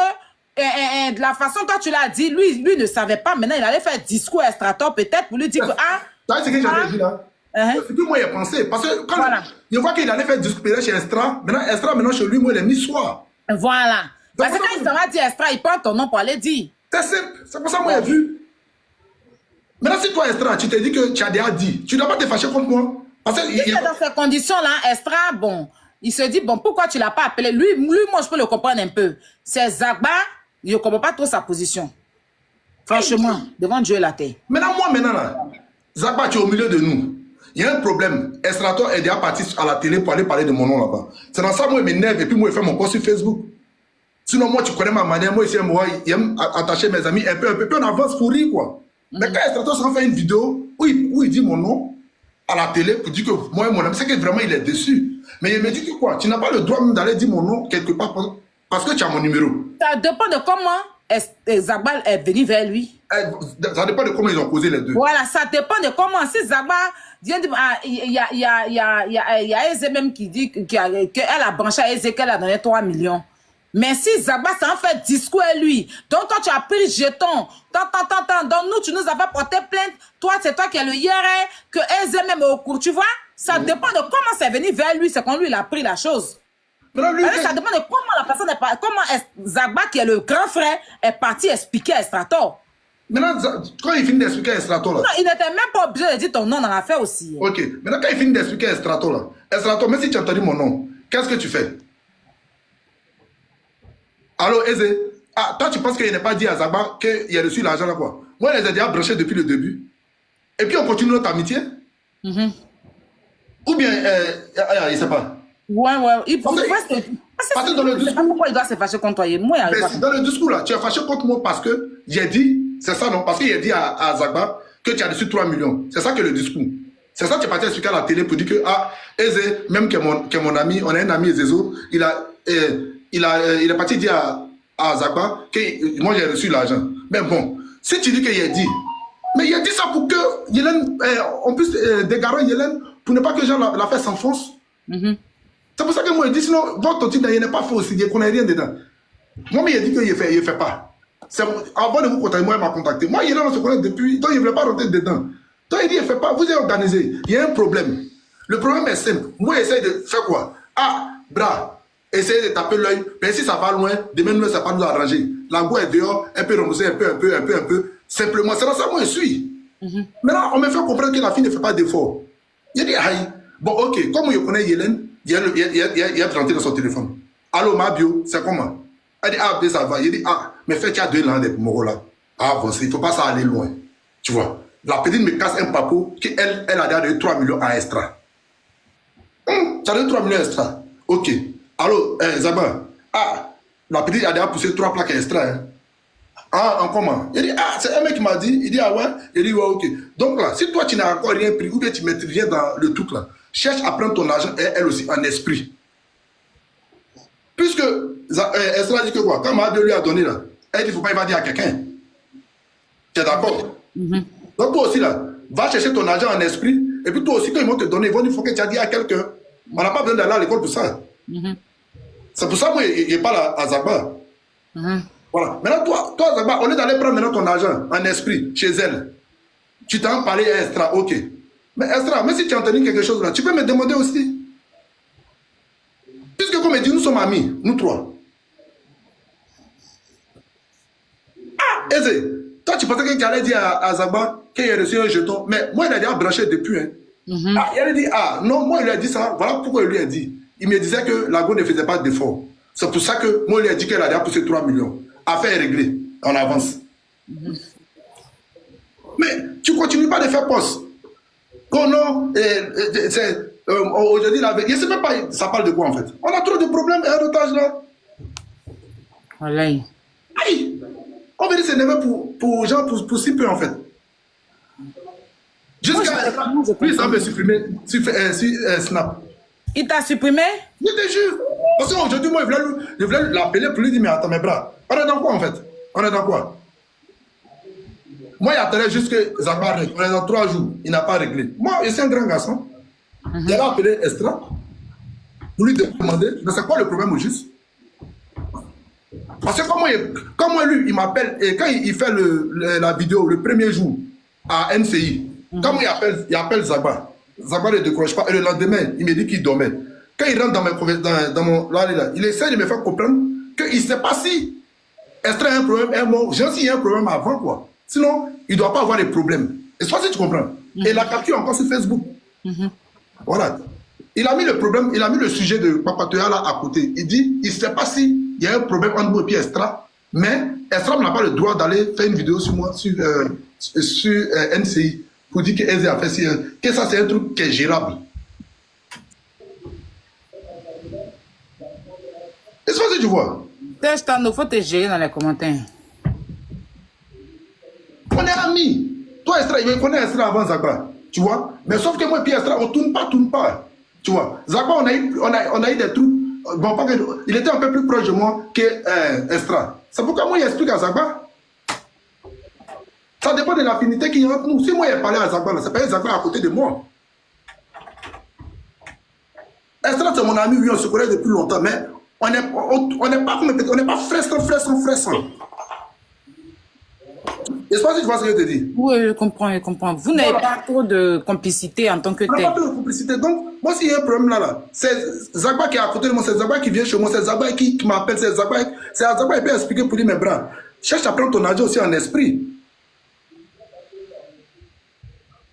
de la façon dont tu l'as dit, lui ne savait pas. Maintenant, il allait faire discours à Estrator, peut-être pour lui dire que, c'est ce que j'avais dit là. C'est que moi, il a pensé. Parce que quand il voit qu'il allait faire discours chez Estra, maintenant chez lui, moi, il est mis soir. Voilà. Parce que quand il s'en va dire Estra, il prend ton nom pour aller dire. C'est simple. C'est pour ça que moi, j'ai vu. Maintenant, si toi, Estra, tu te dis que tu as déjà dit, tu ne dois pas te fâcher contre moi. Parce que si dans ces conditions-là, Estra, bon, il se dit, bon, pourquoi tu ne l'as pas appelé? Lui, moi, je peux le comprendre un peu. C'est Zagba, je ne comprends pas trop sa position. Franchement, devant Dieu et la terre. Maintenant, là, Zagba, tu es au milieu de nous. Il y a un problème. Estrator est déjà parti à la télé pour aller parler de mon nom là-bas. C'est dans ça, moi, il m'énerve et puis moi, il fait mon post sur Facebook. Sinon, moi, tu connais ma manière. Moi, ici, moi, il aime attacher mes amis un peu, puis on avance pour rire, quoi. Mais quand Estrator s'en fait une vidéo où il dit mon nom, à la télé pour dire que moi et mon ami, c'est que vraiment il est déçu. Mais il me dit que quoi, tu n'as pas le droit même d'aller dire mon nom quelque part parce que tu as mon numéro. Ça dépend de comment Zagba est venu vers lui. Ça dépend de comment ils ont causé les deux. Voilà, ça dépend de comment. Si Zagba vient de... Il y a Eze même qui dit qu'elle a branché à Eze qu'elle a donné 3 millions. Mais si Zagba s'en fait discours à lui, donc toi tu as pris le jeton, donc nous tu nous as pas porté plainte, toi c'est toi qui es le hier, que Eze même au cours, tu vois, ça dépend de comment c'est venu vers lui, c'est quand lui il a pris la chose. Lui, ça dépend de comment la personne est partie, comment Zagba qui est le grand frère est parti expliquer à Estrator. Maintenant, quand il finit d'expliquer à Estrator là... Non, il n'était même pas obligé de dire ton nom dans l'affaire aussi. Ok, maintenant quand il finit d'expliquer à Estrator là, Estrator, même si tu as entendu mon nom, qu'est-ce que tu fais? Allô, Eze, toi, tu penses qu'il n'est pas dit à Zagba qu'il a reçu l'argent là, quoi? Moi, je les ai déjà branchés depuis le début. Et puis, on continue notre amitié. Ou bien, il ne sait pas. Ouais. Parce que dans le discours... Pourquoi il doit se fâcher contre toi? Dans le discours, là, tu es fâché contre moi parce que j'ai dit, c'est ça, non? Parce qu'il a dit à Zagba que tu as reçu 3 millions. C'est ça que le discours. C'est ça que tu es parti expliquer à la télé pour dire que, Eze, même que mon ami, on a un ami, Ezezo, il est parti dire à Zagba que moi j'ai reçu l'argent. Mais bon, si tu dis qu'il a dit, mais il a dit ça pour que Yellen, on puisse dégarer Yellen pour ne pas que l'affaire s'enfonce. C'est pour ça que moi je dis, sinon, votre titre n'est pas fait aussi, il ne connaît rien dedans. Moi, il a dit qu'il ne fait pas. Avant de vous contacter, moi, il m'a contacté. Moi, Yellen, on se connaît depuis, donc il ne voulait pas rentrer dedans. Donc il dit, il ne fait pas, vous êtes organisé. Il y a un problème. Le problème est simple. Moi, j'essaie de faire quoi? Bras. Essayez de taper l'œil, mais si ça va loin, demain nous, ça va pas nous arranger. La go est dehors, elle peut rembourser un peu. Simplement, c'est dans ça moi je suis. Maintenant, on me fait comprendre que la fille ne fait pas d'effort. Il dit, aïe, Bon, ok, comme je connais Hélène, il y a rentré dans son téléphone. Allô, ma bio, c'est comment? Elle dit, ah, ben ça va. Il dit, ah, mais fait, tu as 2 ans de Moro là. Ah, bon, il ne faut pas ça aller loin. Tu vois. La petite me casse un papo qu'elle elle a donné 3 millions à extra. Ça donne 3 millions extra. Ok. Allô, Zaba. Ah, la petite a déjà poussé 3 plaques extra. Hein. Ah, en comment? Il dit, ah, c'est un mec qui m'a dit. Il dit, ah ouais? Il dit, ouais, ok. Donc là, si toi, tu n'as encore rien pris, ou bien tu mets rien dans le truc là, cherche à prendre ton argent, et elle aussi, en esprit. Puisque Esther dit que quoi? Quand Mahabio lui a donné là, elle dit, il ne faut pas y va dire à quelqu'un. Tu es d'accord? Donc toi aussi là, va chercher ton argent en esprit, et puis toi aussi, quand ils vont te donner, ils vont dire, il faut que tu aies dit à quelqu'un. On n'a pas besoin d'aller à l'école pour ça. C'est pour ça que moi, je parle à Zagba. Voilà. Maintenant, toi Zagba, au lieu d'aller prendre maintenant ton argent en esprit chez elle, tu t'en parlais à Estra, ok. Mais Estra, même si tu as entendu quelque chose là, tu peux me demander aussi. Puisque comme il dit, nous sommes amis, nous 3. Ah, Eze, toi tu pensais que tu allais dire à Zagba qu'il a reçu un jeton, mais moi il a déjà branché depuis. Hein. Ah, il a dit, ah non, moi il lui a dit ça, voilà pourquoi il lui a dit. Il me disait que la go ne faisait pas d'effort. C'est pour ça que moi il lui a dit qu'elle a déjà poussé 3 millions. Affaire réglée, on avance. Mais tu continues pas de faire poste. Oh non, aujourd'hui, je ne sais même pas, ça parle de quoi en fait. On a trop de problèmes et un otage là. Voilà. Aïe, on veut dire que c'est nevé pour gens, pour si peu en fait. Jusqu'à lui, ça veut supprimer sur Snap. Il t'a supprimé? Je te jure. Parce qu'aujourd'hui, moi, je voulais l'appeler pour lui dire, mais attends, mes bras, on est dans quoi en fait? On est dans quoi? Moi, il attendait juste que Zagba règle. On est dans 3 jours. Il n'a pas réglé. Moi, je suis un grand garçon. Il a appelé Estra pour lui demander, mais c'est quoi le problème au juste? Parce que comme moi, lui, il m'appelle, et quand il fait la vidéo le premier jour à NCI, quand moi, il appelle Zagba. Zagba ne décroche pas. Et le lendemain, il me dit qu'il dormait. Quand il rentre dans mon là, il essaie de me faire comprendre qu'il ne sait pas si Estra a un problème, un mot. J'ai aussi un problème avant, quoi. Sinon, il ne doit pas avoir de problème. Et c'est pas si tu comprends. Et la capture encore sur Facebook. Voilà. Il a mis le problème, il a mis le sujet de Papatoya là à côté. Il dit, il ne sait pas s'il y a un problème entre moi et puis Estra, mais Estra n'a pas le droit d'aller faire une vidéo sur moi, sur NCI, pour dire que Eze a fait si, que ça c'est un truc qui est gérable. Et c'est pas si tu vois. Il faut te gérer dans les commentaires. On est amis. Toi, Estra, il connaît Estra avant Zagba. Tu vois? Mais sauf que moi et puis Estra, on tourne pas. Tu vois? Zagba, on a eu des trucs. Bon, pas que, il était un peu plus proche de moi que Estra. C'est pourquoi moi, il explique à Zagba. Ça dépend de l'affinité qu'il y a entre nous. Si moi, il parlé à Zagba, c'est pas Zagba à côté de moi. Estra, c'est mon ami, oui, on se connaît depuis longtemps, mais on n'est pas frère sans. Et c'est pas si tu vois ce que je te dis. Oui, je comprends. Vous n'avez pas trop de complicité en tant que tel. On n'a pas trop de complicité. Donc, moi, s'il y a un problème là, c'est Zagba qui est à côté de moi, c'est Zagba qui vient chez moi, c'est Zagba qui m'appelle, c'est Zagba qui peut expliquer pour lui mes bras. Cherche à prendre ton argent aussi en esprit.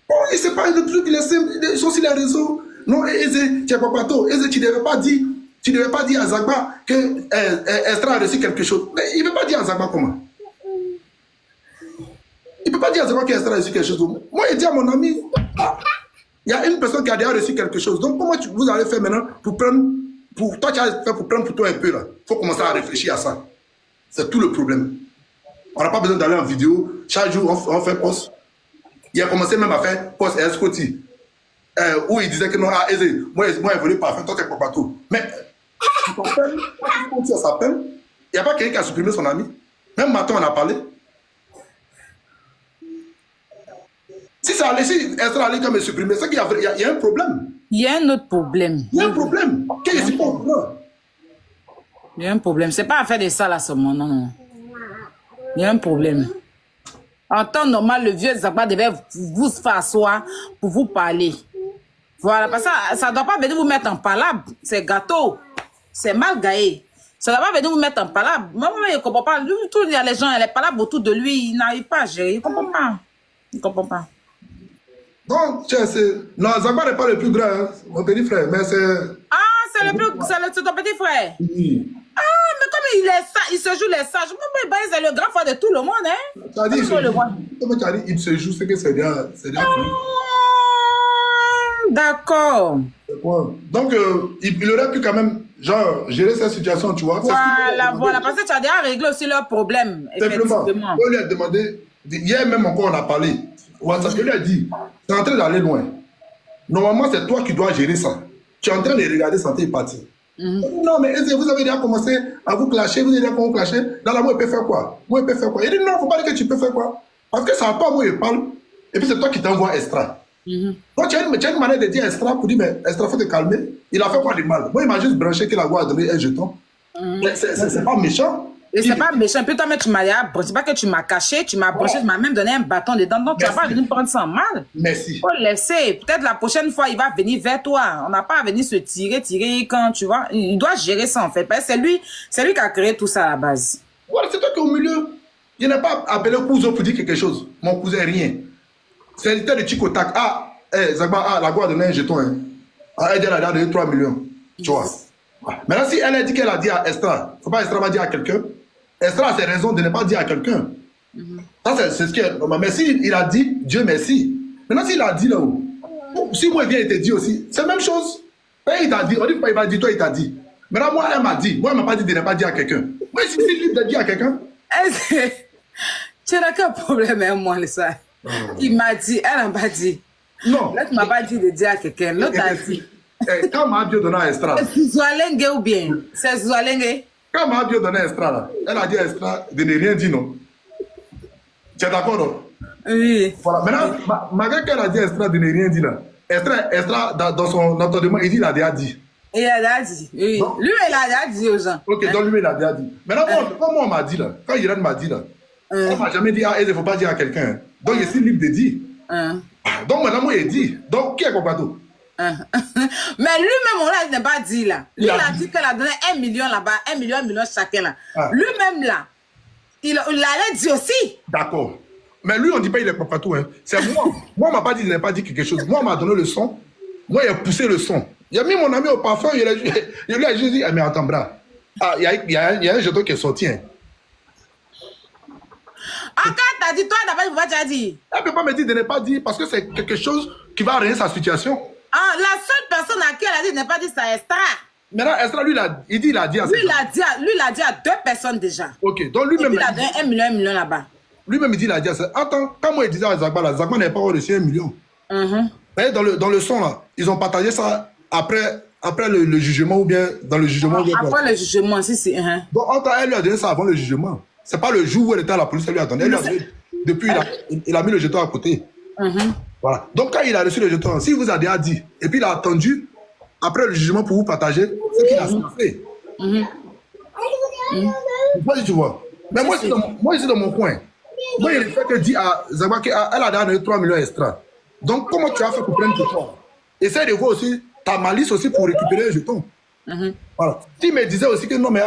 Bon, il sait pas le truc, ils sont sur les réseaux. Non, Eze, tu es papato. Eze, tu ne devais pas dire à Zagba que Estra a reçu quelque chose. Mais il ne veut pas dire à Zagba comment. Il ne peut pas dire à Zagba qu'Estra a reçu quelque chose. Moi, il dit à mon ami, il y a une personne qui a déjà reçu quelque chose. Donc, comment vous allez faire maintenant pour prendre, toi, tu as fait pour prendre pour toi un peu là. Il faut commencer à réfléchir à ça. C'est tout le problème. On n'a pas besoin d'aller en vidéo. Chaque jour, on fait post. Il a commencé même à faire post et escoti. Où il disait que non, Eze, moi, il ne voulait pas faire, toi, tu es pas partout. Mais, ça s'appelle, il n'y a pas quelqu'un qui a supprimé son ami. Même matin, on a parlé. Si ça allait, si Estra allait comme me supprimer, c'est qu'il y a un problème. Il y a un autre problème. Il y a un problème. Qu'est-ce que c'est pour moi? Il y a un problème. C'est pas à faire de ça là seulement, non. Il y a un problème. En temps normal, le vieux Zagba devait vous faire asseoir pour vous parler. Voilà, parce que ça ne doit pas venir vous mettre en palabre. C'est gâteau. C'est mal gaé. Ça ne doit pas venir vous mettre en palabre. Moi, je ne comprends pas. Il y a les gens, les palabres autour de lui, ils n'arrivent pas à gérer. Il ne comprend pas. Il ne comprend pas. Donc, tiens, c'est... Non, Zagba n'est pas le plus grand, hein, mon petit frère, mais c'est... Ah, c'est ton petit frère. Oui. Ah, mais comme il est sage, il se joue les sages. Moi, c'est le grand frère de tout le monde, hein. Tu as dit, Comme tu as dit, il se joue, c'est que c'est déjà fini. D'accord. Donc, il aurait pu quand même, genre, gérer cette situation, tu vois. Voilà, parce que tu as déjà réglé aussi leurs problèmes, Simplement, effectivement. on lui a demandé, hier même encore on a parlé, je lui ai dit, c'est en train d'aller loin. Normalement, c'est toi qui dois gérer ça. Tu es en train de regarder santé et partir. Non, mais vous avez déjà commencé à vous clasher, vous avez déjà commencé à clasher. Dans la moi, il peut faire quoi? Moi, il peut faire quoi? Il dit non, il ne faut pas dire que tu peux faire quoi. Parce que ça va pas, moi, il parle. Et puis c'est toi qui t'envoie extra. Donc tu as une manière de dire extra pour dire, mais extra, il faut te calmer. Il a fait quoi de mal? Moi, il m'a juste branché qu'il a donné un jeton. C'est pas méchant. Et c'est pas méchant. Puis toi, mais tu m'as c'est pas que tu m'as caché, tu m'as branché, tu m'as même donné un bâton dedans. Donc tu vas pas venir prendre ça en mal. Merci. Faut le laisser. Peut-être la prochaine fois, il va venir vers toi. On n'a pas à venir se tirer quand tu vois. Il doit gérer ça en fait. Parce que c'est lui qui a créé tout ça à la base. Voilà, c'est toi qui es au milieu. Il n'a pas appelé cousin pour dire quelque chose. Mon cousin, rien. C'est l'état de Chico Tac. Ah, Zagba, la Goua a donné un jeton. Hein. Ah, elle a donné 3 millions. Tu vois. Maintenant, si elle a dit qu'elle a dit à Estra, il ne faut pas Estra va dire à quelqu'un. Estra a ses raisons de ne pas dire à quelqu'un. Ça, c'est ce qui est normal. Mais s'il a dit, Dieu merci. Maintenant, s'il a dit là-haut, si moi, il vient et te dit aussi, c'est la même chose. Et il t'a dit, on dit pas, il m'a dit, toi, il t'a dit. Maintenant, moi, elle m'a dit. Moi, elle ne m'a pas dit de ne pas dire à quelqu'un. Moi, si c'est libre de dire à quelqu'un. Tu n'as qu'un problème avec moi, ça. Il m'a dit, elle n'a pas dit. Non. L'autre m'a pas dit de dire à quelqu'un. L'autre a dit. Quand m'a Dieu donné à Estra. C'est Zoualengue ou bien? C'est Zoualengue? Quand m'a Dieu donné à Estra, là, elle a dit à Estra de ne rien dire, non? Tu es d'accord, non? Oui. Voilà. Maintenant, malgré qu'elle a dit à Estra de ne rien dire, là, Estra dans son entendement, il dit, il a déjà dit. Il a déjà dit. Oui. Donc, lui, il a déjà dit aux gens. Ok, donc lui, il a déjà dit. Maintenant, quand moi, on m'a dit, là, quand Irène m'a dit, là, on m'a jamais dit, il ne faut pas dire à quelqu'un. Donc, je suis libre de dire. Donc, maintenant, moi, il dit. Donc, qui est Kopato? Mais lui-même, on l'a pas dit là. Lui, il a dit qu'elle a donné 1 million là-bas, 1 million chacun là. Lui-même là, il allait dire aussi. D'accord. Mais lui, on ne dit pas qu'il est Kopato. Hein. C'est moi. Moi, on m'a pas dit, il n'a pas dit quelque chose. Moi, on m'a donné le son. Moi, il a poussé le son. Il a mis mon ami au parfum. Il lui a juste dit, mais attends, bras. Ah, il y a un jeton qui est sorti. Hein. Ah, quand t'as dit, toi, d'abord, pourquoi tu as dit? Elle ne peut pas me dire de ne pas dire parce que c'est quelque chose qui va arranger sa situation. Ah, la seule personne à qui elle a dit de ne pas dire, c'est Estra. Maintenant, Estra, lui, il a dit à lui, il a dit à 2 personnes déjà. Ok, donc lui-même. Il a donné 1 million là-bas. Lui-même, il a dit à ça. Attends, quand moi, il disait à Zagba, là, Zagba n'avait pas reçu 1 million. Dans le son, là, ils ont partagé ça après le jugement ou bien dans le jugement. Après le jugement, si c'est. Donc, elle lui a donné ça avant le jugement. C'est pas le jour où elle était à la police, elle lui a donné. Elle lui a donné. Depuis, il a mis le jeton à côté. Voilà. Donc, quand il a reçu le jeton, s'il vous a déjà dit, et puis il a attendu après le jugement pour vous partager ce qu'il a fait. Moi, tu vois. Mais moi, je suis dans mon coin. Moi, il fait que dit à Zagba qu'elle a donné 3 millions extra. Donc, comment tu as fait pour prendre pour toi? Essaye de voir aussi ta malice aussi pour récupérer le jeton. Voilà. S'il me disait aussi que non, mais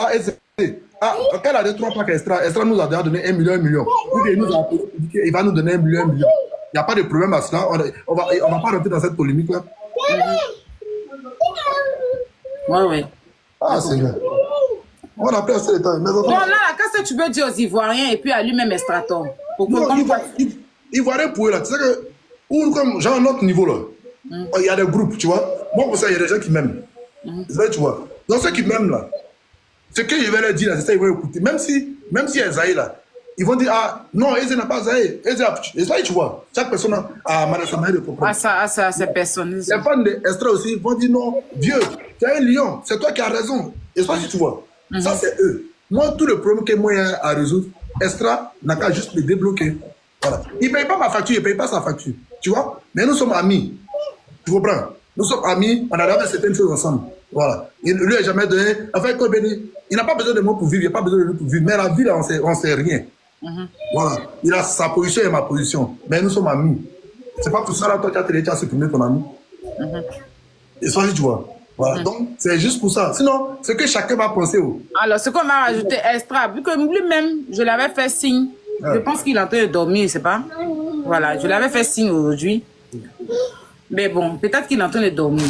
quand elle a donné 3 packs extra, Estra nous a déjà donné 1 million. Ou il nous a appelé, il va nous donner 1 million. Il n'y a pas de problème à cela. On va pas rentrer dans cette polémique-là. Oui. Ah, Seigneur. On a pris assez de temps. Bon, là, qu'est-ce que tu veux dire aux Ivoiriens et puis à lui-même Estraton? Ivoiriens pour eux, là, tu sais que, ou comme, genre, à notre niveau, là, il y a des groupes, tu vois. Moi, pour ça, il y a des gens qui m'aiment. Tu vois. Donc, ceux qui m'aiment, là, ce que je vais leur dire, là, c'est ça, ils vont écouter. Même si Ezaï, là, ils vont dire, ah, non, Eze n'a pas Ezaï. Ezaï, tu vois. Chaque personne a sa manière de comprendre. Ah, ça, c'est personnel. Les fans d'Estra aussi vont dire, non, Dieu, tu es un lion, c'est toi qui as raison. Et ça, si tu vois. Ça, c'est eux. Moi, tout le problème que moi j'ai à résoudre, Estra n'a qu'à juste le débloquer. Voilà. Il ne paye pas ma facture, il ne paye pas sa facture. Tu vois? Mais nous sommes amis. Tu comprends? Nous sommes amis, on a fait certaines choses ensemble. Voilà. Il lui a jamais donné. Enfin, il n'a pas besoin de moi pour vivre, il n'a pas besoin de nous pour vivre. Mais la vie, là, on ne sait rien. Voilà. Il a sa position et ma position. Mais nous sommes amis. C'est pas pour ça, là, toi, tu as supprimé ton ami. Et ça, tu vois. Voilà. Donc, c'est juste pour ça. Sinon, c'est que chacun va penser. Alors, ce qu'on m'a rajouté extra, vu que lui-même, je l'avais fait signe. Je pense qu'il est en train de dormir, je sais pas. Voilà, je l'avais fait signe aujourd'hui. Mais bon, peut-être qu'il est en train de dormir.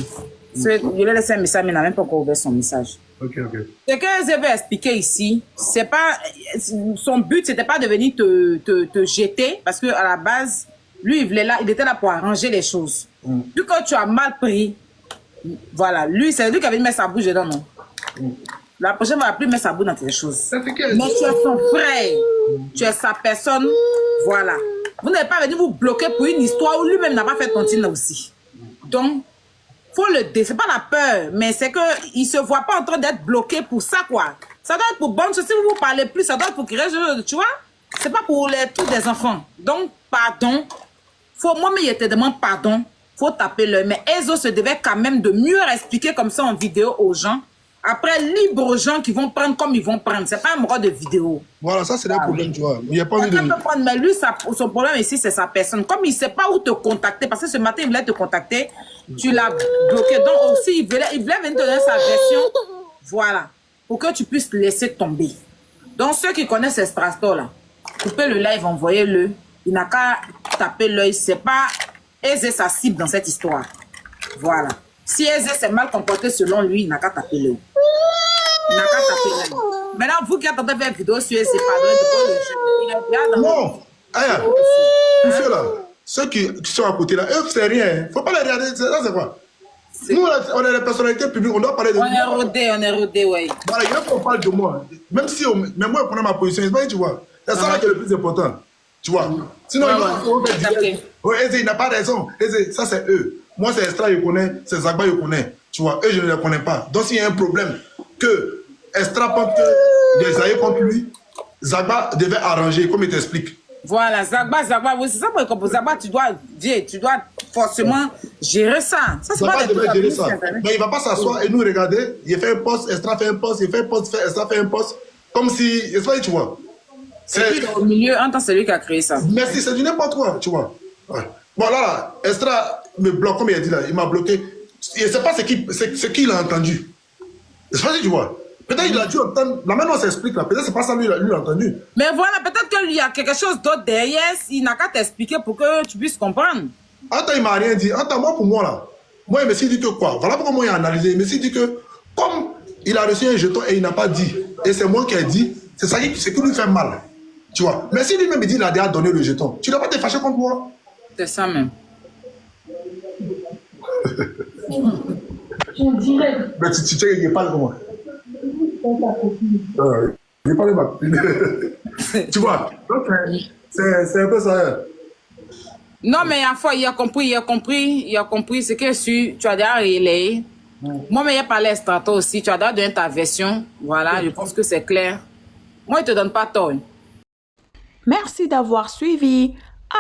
Je lui ai laissé un message, mais il n'a même pas encore ouvert son message. Ok. Ce que je veux expliquer ici, c'est pas son but, c'était pas de venir te jeter, parce que à la base, lui, il était là pour arranger les choses. Vu que tu as mal pris, voilà, lui, c'est lui qui avait mis sa bouche dedans, non? La prochaine fois, il va plus mettre sa bouche dans quelque chose. Mais tu es son frère, tu es sa personne, voilà. Vous n'avez pas venu vous bloquer pour une histoire où lui-même n'a pas fait tontine aussi. Donc, faut le dire, c'est pas la peur, mais c'est qu'il ne se voit pas en train d'être bloqué pour ça, quoi. Ça doit être pour bonne chose. Si vous parlez plus, ça doit être pour qu'il reste, tu vois. C'est pas pour les trucs des enfants. Donc, pardon. Moi-même, il te demande pardon. Faut taper l'œil. Mais Ezo se devait quand même de mieux expliquer comme ça en vidéo aux gens. Après, libre aux gens qui vont prendre comme ils vont prendre. C'est pas un mot de vidéo. Voilà, ça c'est un problème, tu vois. Il n'y a pas envie de... Mais lui, son problème ici, c'est sa personne. Comme il ne sait pas où te contacter, parce que ce matin, il voulait te contacter, tu l'as bloqué. Donc aussi, il voulait venir te donner sa version. Voilà. Pour que tu puisses laisser tomber. Donc ceux qui connaissent Estrasto, là, coupez le live, envoyez-le. Il n'a qu'à taper l'œil. C'est pas Aizé sa cible dans cette histoire. Voilà. Si Aizé s'est mal comporté selon lui, il n'a qu'à taper l'œil. Il n'a qu'à taper l'œil. Maintenant, vous qui attendez faire une vidéo sur Aizé, pardon, non, tous ceux-là, ceux qui sont à côté là, eux, c'est rien. Il ne faut pas les regarder. Ça, c'est quoi? Nous, on est des personnalités publiques, on doit parler de nous. On est rodé, oui. Voilà, il y a qu'on parle de moi. Même si moi, je prenais ma position, tu vois. C'est ça qui est le plus important. Tu vois. Sinon, il n'a pas raison. Ça, c'est eux. Moi, c'est Estra, je connais. C'est Zagba, je connais. Tu vois, eux, je ne les connais pas. Donc, s'il y a un problème que Estra pense que les aïeux contre lui, Zagba devait arranger, comme il t'explique. Voilà, Zagba, oui, c'est ça pour comprendre. Zagba, tu dois forcément gérer ça. Ça, c'est pas devait gérer ça. Mais il ne va pas s'asseoir et nous regarder. Il fait un poste, Estra fait un poste, il fait un poste, Estra fait un poste. Comme si, tu vois. C'est au milieu, en tant que celui qui a créé ça. Merci, c'est du n'importe quoi, tu vois. Ouais. Bon, là, Estra me bloque, comme il a dit là, il m'a bloqué. Je ne sais pas ce qu'il a entendu. Je sais pas si tu vois. Peut-être qu'il a dû entendre. La manière dont on s'explique là, peut-être c'est pas ça lui l'a entendu. Mais voilà, peut-être qu'il y a quelque chose d'autre derrière, il n'a qu'à t'expliquer pour que tu puisses comprendre. Attends, il m'a rien dit. Attends, moi pour moi là, moi il me suis dit que quoi? Voilà pourquoi moi il a analysé. Il me suis dit que comme il a reçu un jeton et il n'a pas dit, et c'est moi qui ai dit, c'est ça qui lui fait mal. Tu vois. Mais si lui-même il dit qu'il a déjà donné le jeton, tu ne dois pas te fâcher contre moi. C'est ça même. Mais tu sais qu'il parle comment? Il parle de ma copine. Tu vois. Donc c'est un peu ça. Non, mais il a compris ce que tu as déjà relayé. Moi, mais il a parlé Estrato aussi. Tu as déjà donné ta version. Voilà, je pense que c'est clair. Moi, il ne te donne pas tort. Merci d'avoir suivi.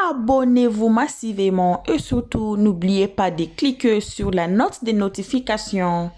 Abonnez-vous massivement et surtout, n'oubliez pas de cliquer sur la note de notification.